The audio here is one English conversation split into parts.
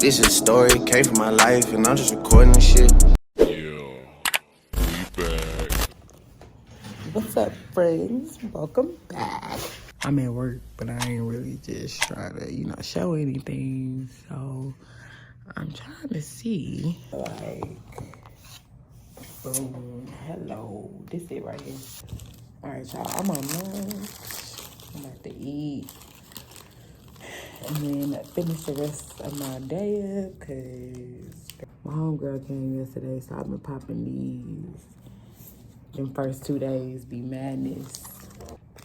This is a story, came from my life, and I'm just recording this shit. Yeah, we back. What's up, friends? Welcome back. I'm at work, but I ain't really just trying to, show anything. So I'm trying to see, boom, hello. This it right here. All right, y'all. I'm on lunch. I'm about to eat. And then finish the rest of my day up, because my homegirl came yesterday, so I've been popping these. Them first 2 days be madness.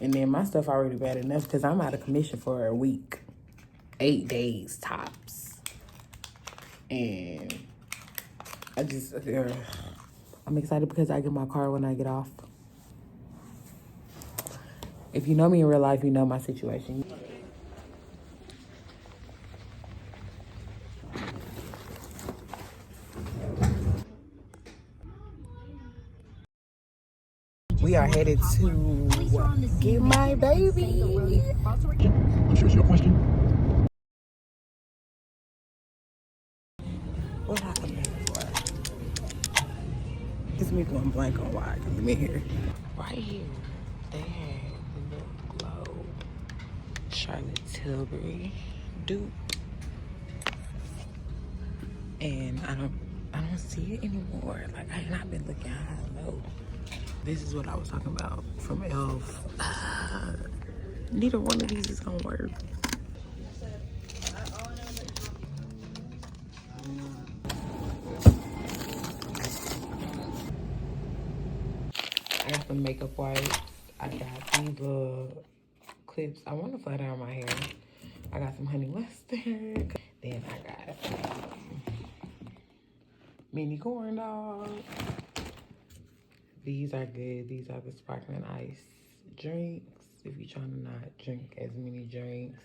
And then my stuff already bad enough because I'm out of commission for a week. 8 days tops. And I'm excited because I get my car when I get off. If you know me in real life, you know my situation. We are headed to get my baby. I'm sure it's your question. What I come here for? It's me going blank on why I come in here. Right here, they had the little globe. Charlotte Tilbury dupe. And I don't see it anymore. Like, I have not been looking. I don't know. This is what I was talking about from Elf. Neither one of these is gonna work. I got some makeup wipes. I got these little clips. I want to flat iron my hair. I got some honey mustard. Then I got mini corn dogs. These are good. These are the sparkling ice drinks. If you're trying to not drink as many drinks,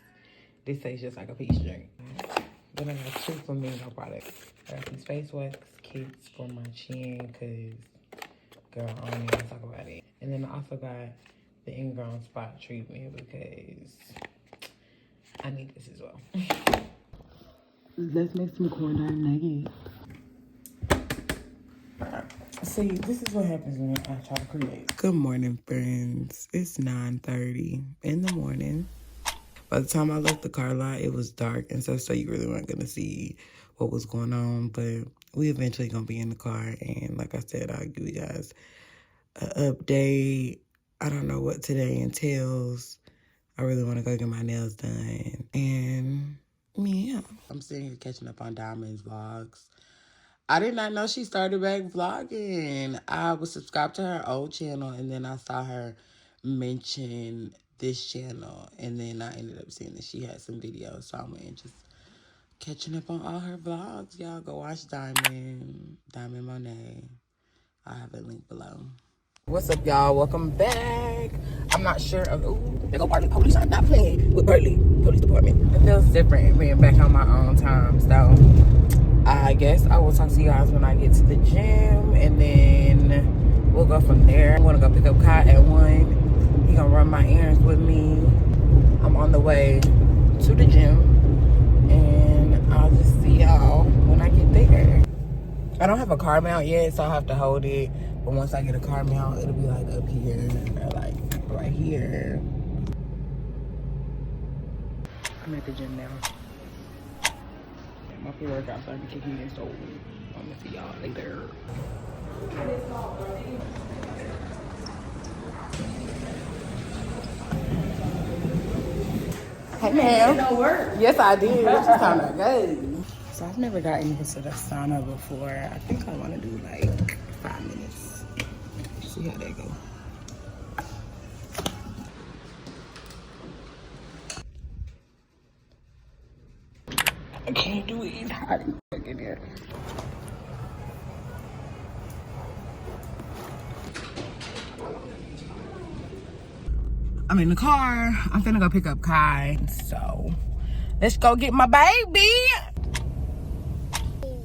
this tastes just like a peach drink. Then I got 2 flamingo products. I got these face wax kits for my chin, because, girl, I don't even want to talk about it. And then I also got the ingrown spot treatment because I need this as well. Let's make some corn dog nuggets. See, this is what happens when I try to create. Good morning, friends. It's 9:30 in the morning. By the time I left the car lot, it was dark and stuff, so you really weren't going to see what was going on. But we eventually going to be in the car, and like I said, I'll give you guys an update. I don't know what today entails. I really want to go get my nails done. And, yeah. I'm sitting here catching up on Diamond's vlogs. I did not know she started back vlogging. I was subscribed to her old channel, and then I saw her mention this channel, and then I ended up seeing that she had some videos, so I went just catching up on all her vlogs. Y'all go watch Diamond Monet. I have a link below. What's up, y'all? Welcome back. I'm not sure of, they go Bartley Police. I'm not playing with Bartley Police Department. It feels different being back on my own time, so I guess I will talk to you guys when I get to the gym, and then we'll go from there. I'm gonna go pick up Kai at 1. He gonna run my errands with me. I'm on the way to the gym, and I'll just see y'all when I get there. I don't have a car mount yet, so I'll have to hold it. But once I get a car mount, it'll be like up here or like right here. I'm at the gym now. My pre-workout starting to kick in, so I'm gonna see y'all later. Hey, ma'am. It don't work. Yes, I did. It just sounded good. So I've never gotten into the sauna before. I think I want to do like 5 minutes. See how that go. I can't do it. It's hot in there. I'm in the car. I'm finna go pick up Kai. So let's go get my baby.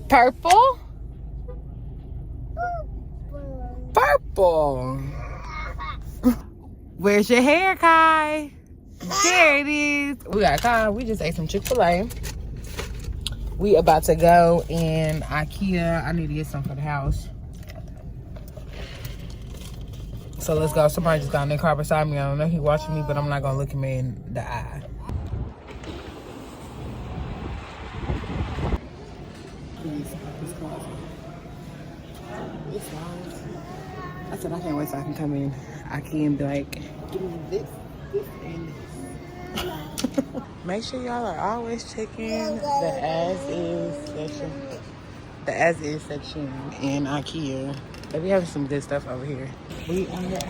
Purple. Purple. Where's your hair, Kai? There it is. We got Kai. We just ate some Chick-fil-A. We about to go in IKEA. I need to get something for the house. So let's go. Somebody just got in the car beside me. I don't know he watching me, but I'm not gonna look him in the eye. It's nice. I said I can't wait so I can come in IKEA and be like, give me this, and this. Make sure y'all are always checking the as-is section. The as-is section in IKEA. They be having some good stuff over here. We are at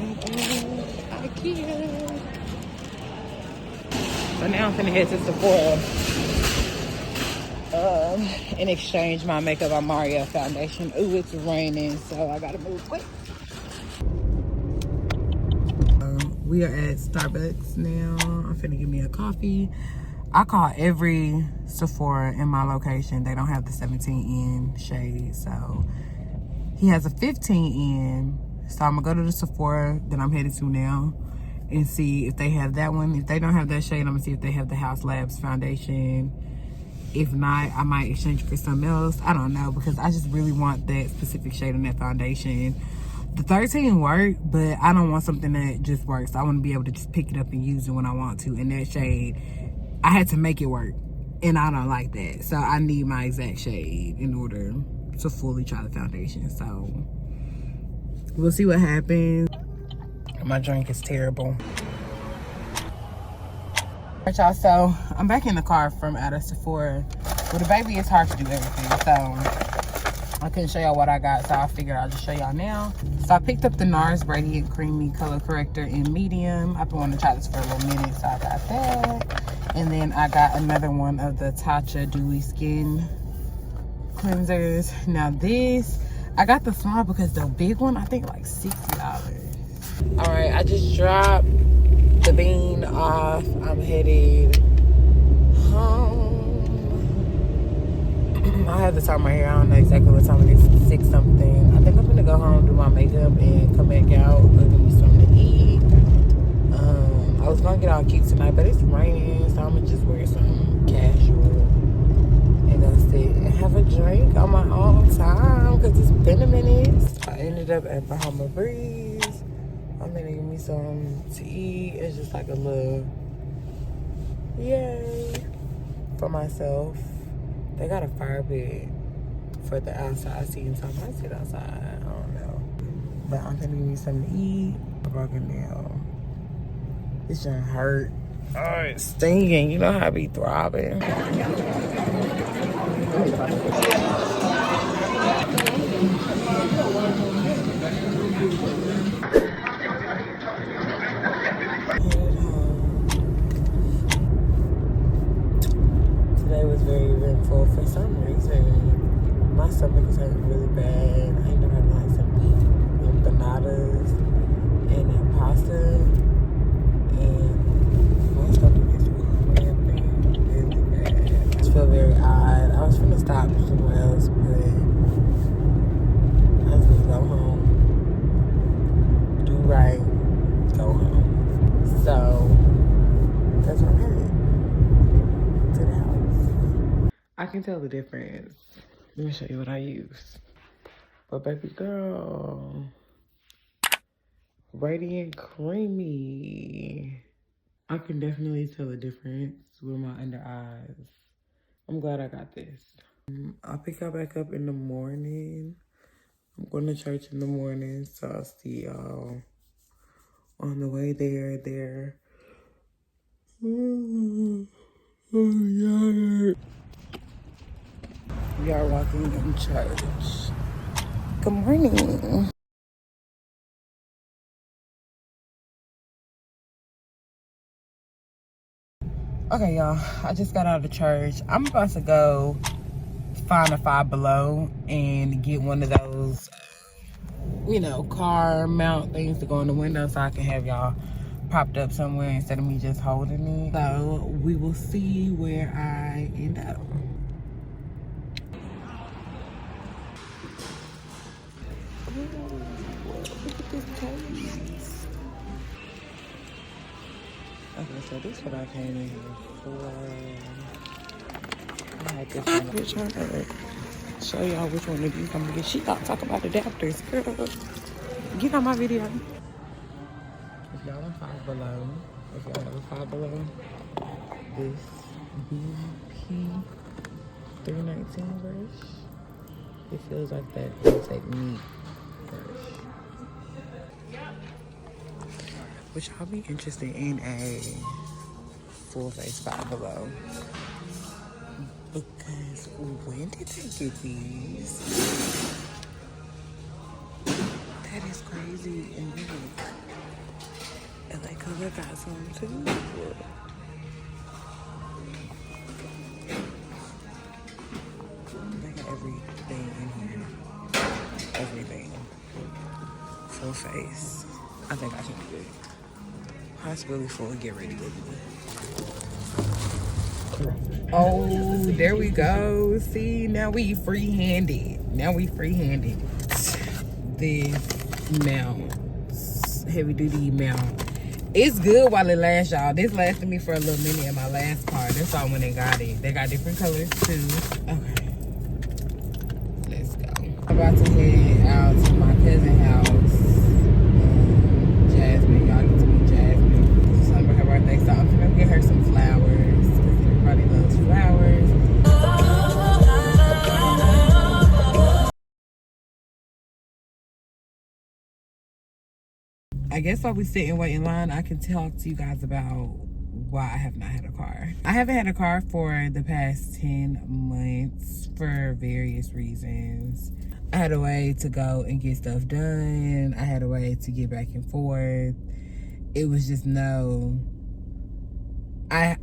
IKEA. So now I'm finna head to Sephora and exchange my Makeup by Mario foundation. Ooh, it's raining, so I gotta move quick. We are at Starbucks now. I'm finna get me a coffee. I call every Sephora in my location. They don't have the 17N shade, so he has a 15N. So I'm gonna go to the Sephora that I'm headed to now and see if they have that one. If they don't have that shade, I'm gonna see if they have the House Labs foundation. If not, I might exchange it for something else. I don't know, because I just really want that specific shade in that foundation. The 13 worked, but I don't want something that just works. I want to be able to just pick it up and use it when I want to. And that shade, I had to make it work, and I don't like that. So I need my exact shade in order to fully try the foundation. So we'll see what happens. My drink is terrible. Alright, y'all, so I'm back in the car from out of Sephora. With a baby, it's hard to do everything, so I couldn't show y'all what I got, so I figured I'll just show y'all now. So I picked up the NARS Radiant Creamy Color Corrector in medium. I've been wanting to try this for a little minute, so I got that. And then I got another one of the Tatcha Dewy Skin Cleansers. Now this, I got the small because the big one, I think like $60. All right, I just dropped the bean off. I'm headed home. I have the time right here. I don't know exactly what time it is. 6 something. I think I'm gonna go home, do my makeup, and come back out, go get me something to eat. I was gonna get all cute tonight, but it's raining, so I'm gonna just wear something casual and go sit and have a drink on my own time, because it's been a minute. I ended up at Bahama Breeze. I'm gonna get me some to eat. It's just like a little yay for myself. They got a fire pit for the outside seating, so I might sit outside. I don't know. But I'm gonna give me something to eat. A broken nail. This shit hurt. Oh, it's stinging. You know how I be throbbing. Today was very eventful. For some reason, my stomach is hurting really bad. I ended up having like some beef empanadas and that pasta. And my stomach is cramping really bad. I just feel very odd. I was finna stop somewhere else, but I just need to go home. Do right. Go home. So that's what I'm headed to the house. I can tell the difference. Let me show you what I use. But baby girl, Radiant Creamy. I can definitely tell the difference with my under eyes. I'm glad I got this. I'll pick y'all back up in the morning. I'm going to church in the morning, so I'll see y'all on the way there. Oh, yeah. We are walking in church. Good morning. Okay, y'all, I just got out of church. I'm about to go find a Five Below and get one of those, you know, car mount things to go in the window so I can have y'all propped up somewhere instead of me just holding it. So we will see where I end up. Ooh, look at this case. Okay, so this is what I came in here for. had this one. Bitch, I gotta show y'all which one of these I'm gonna get. She got talk about adapters, girl. Get on my video. If y'all on Five Below, if y'all know Five Below, this BP319 brush, it feels like that technique brush. Which I'll be interested in a full face Five Below. Because when did they get these? That is crazy. And LA Color got some too. They got everything in here. Everything. Full face. I think I should do it. Possibly full get ready with me. Oh, there we go. See, now we free-handed. This mount, heavy duty mount. It's good while it lasts, y'all. This lasted me for a little minute in my last car. That's all when they got it. They got different colors too. Okay, let's go. I'm about to head out to my cousin's house. Jasmine, y'all get to meet Jasmine. It's her birthday, so I'm gonna get her some flowers. Everybody loves flowers. I guess while we sit and wait in line, I can talk to you guys about why I have not had a car. I haven't had a car for the past 10 months for various reasons. I had a way to go and get stuff done. I had a way to get back and forth. It was just no. I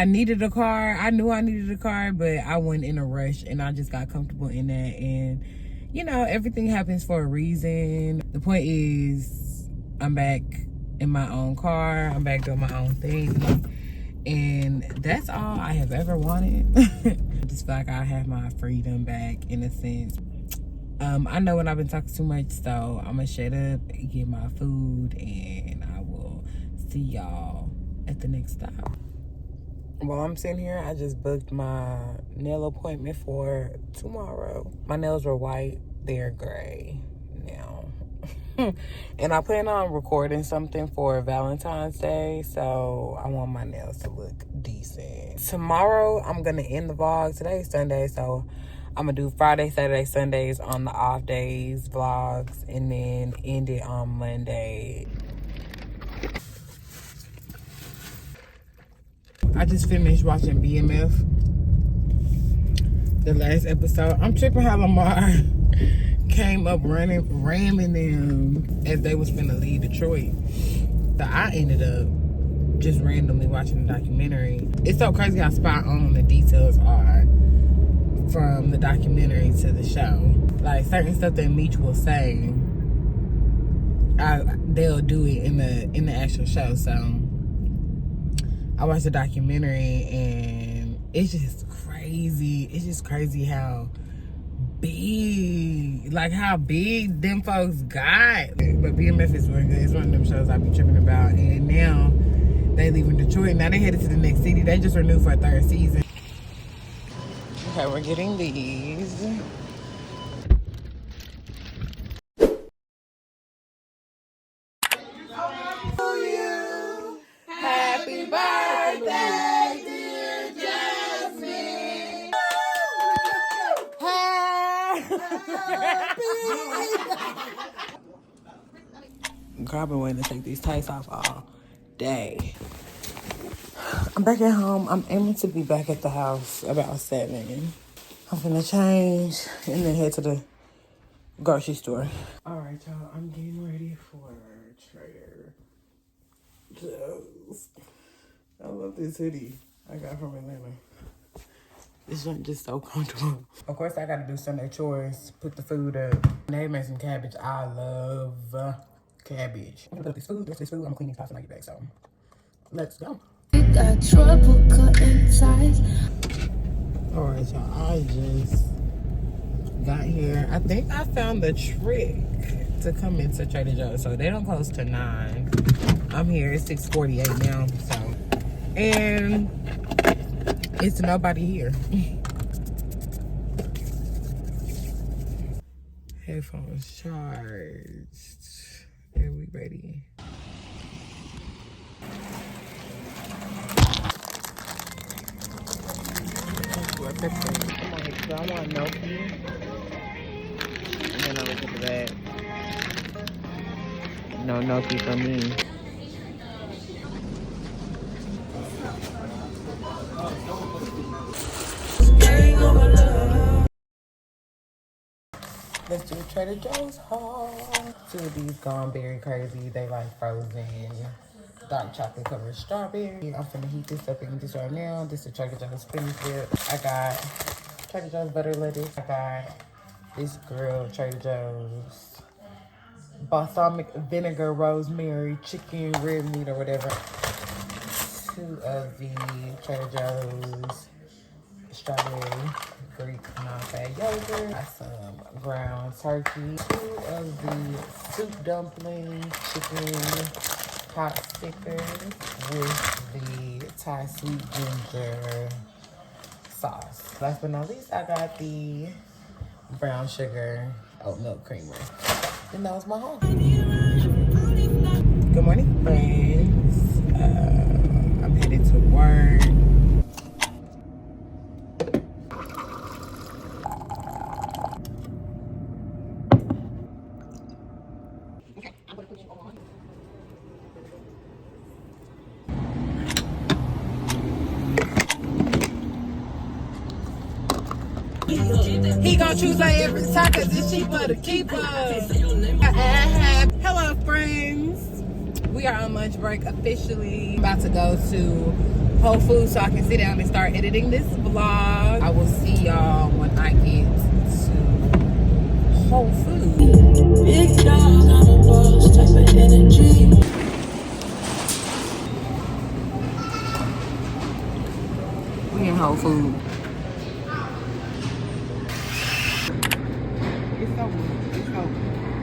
needed a car. I knew I needed a car, but I wasn't in a rush, and I just got comfortable in that. And you know, everything happens for a reason. The point is, I'm back in my own car. I'm back doing my own thing. And that's all I have ever wanted. I just feel like I have my freedom back in a sense. I know when I've been talking too much, so I'm gonna shut up, get my food, and I will see y'all at the next stop. While I'm sitting here, I just booked my nail appointment for tomorrow. My nails were white, they're gray now. And I plan on recording something for Valentine's Day, so I want my nails to look decent. Tomorrow, I'm gonna end the vlog. Today's Sunday, so I'm gonna do Friday, Saturday, Sundays on the off days vlogs, and then end it on Monday. I just finished watching BMF, the last episode. I'm tripping how Lamar came up ramming them as they was finna leave Detroit. So I ended up just randomly watching the documentary. It's so crazy how spot on the details are from the documentary to the show. Like certain stuff that Meech will say, they'll do it in the actual show. So I watched the documentary and it's just crazy. It's just crazy how big them folks got. But BMF is really good. It's one of them shows I be tripping about. And now they leaving Detroit. Now they headed to the next city. They just renewed for a 3rd season. Okay, we're getting these. Happy birthday, dear Jasmine. Girl, I've been waiting to take these tights off all day. I'm back at home. I'm aiming to be back at the house about 7. I'm gonna change and then head to the grocery store. All right, y'all. I'm getting ready for Trader Joe's. I love this hoodie I got from Atlanta. This one just so comfortable. Of course, I gotta do Sunday chores, put the food up. They made some cabbage. I love cabbage. I'm gonna put this food, I'm gonna clean these pots when I get back, so let's go. You got trouble cutting ties. All right, y'all, I just got here. I think I found the trick to come into Trader Joe's. So they don't close till 9. I'm here, it's 6:48 now, so. And It's nobody here. Headphones charged. And we ready. Come on, so I want gnocchi. And then I look at the bag. No gnocchi for me. Let's do a Trader Joe's haul. Two of these gone berry crazy. They like frozen dark chocolate covered strawberry. I'm finna heat this up and eat this right now. This is Trader Joe's spinach dip. I got Trader Joe's butter lettuce. I got this grilled Trader Joe's balsamic vinegar rosemary chicken red meat or whatever. Two of the Trader Joe's strawberry Greek non-fat yogurt. Got some ground turkey. Two of the soup dumpling chicken pot stickers with the Thai sweet ginger sauce. Last but not least, I got the brown sugar oat milk creamer. And that was my haul. Good morning, friends. I'm headed to work. He gon' choose her every time cause it's cheaper to keep her. Hello friends. We are on lunch break officially. About to go to Whole Foods so I can sit down and start editing this vlog. I will see y'all when I get to Whole Foods. Big dog on a boss type of energy. We in Whole Foods.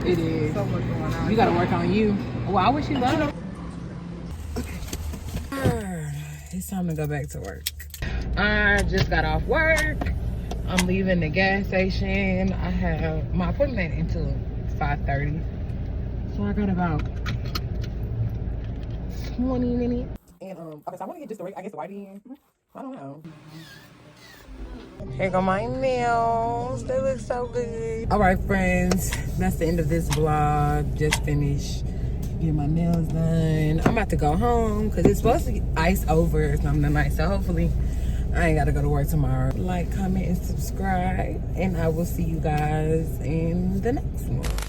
It is. So much going on. You gotta work on you. Well, I wish you luck. It's time to go back to work. I just got off work. I'm leaving the gas station. I have my appointment until 5:30. So I got about 20 minutes. And okay, so I want to get just the white in. I don't know. Here go my nails. They look so good. All right, friends. That's the end of this vlog. Just finished getting my nails done. I'm about to go home because it's supposed to ice over or something tonight. So hopefully I ain't got to go to work tomorrow. Like, comment, and subscribe. And I will see you guys in the next one.